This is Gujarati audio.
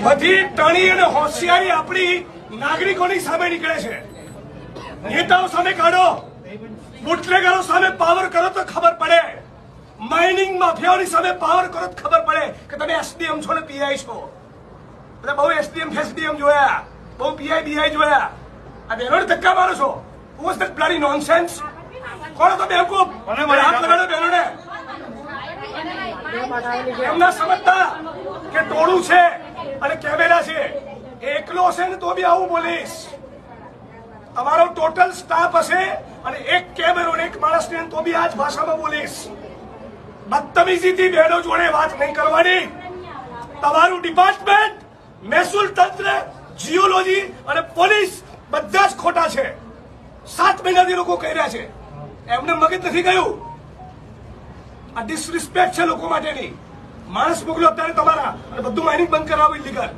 બધી ટણી અને હોશિયારી આપણી નાગરિકોની સામે નીકળે છે. નેતાઓ સામે કાઢો, બુટલેગરો સામે પાવર કરો તો ખબર પડે, માઇનિંગ માફિયાઓની સામે પાવર કરો તો ખબર પડે કે તમે એસડીએમ છો ને પીઆઈ છો. એટલે બહુ એસડીએમ ફેસડીએમ જોયા, બહુ પીઆઈ બીઆઈ જોયા, આ બહેનોને ધક્કા મારો છો. Was that bloody nonsense? કોણ તો બેવકૂફ? હાથ લગાડો બહેનોને. એમના સમજતા કે ટોળું છે અને કેમેરા છે, એકલો હશે ને તો બી આવું બોલીશ. તમારો ટોટલ સ્ટાફ હશે અને એક કેમેરો ને એક માણસને તો બી આ જ ભાષામાં બોલીશ. બદતમીજીથી બહેનો જોડે વાત નહીં કરવાની. તમારું ડિપાર્ટમેન્ટ, મહેસૂલ તંત્ર, જીઓલોજી અને પોલીસ બધા જ ખોટા છે. 7 મહિનાથી લોકો કહી રહ્યા છે, એમને મગજ નથી ગયું. આ ડિસરિસ્પેક્ટ છે લોકો માટેની. માણસ મોકલો અત્યારે તમારા અને બધું માઇનિંગ બંધ કરાવો ઇલીગલ.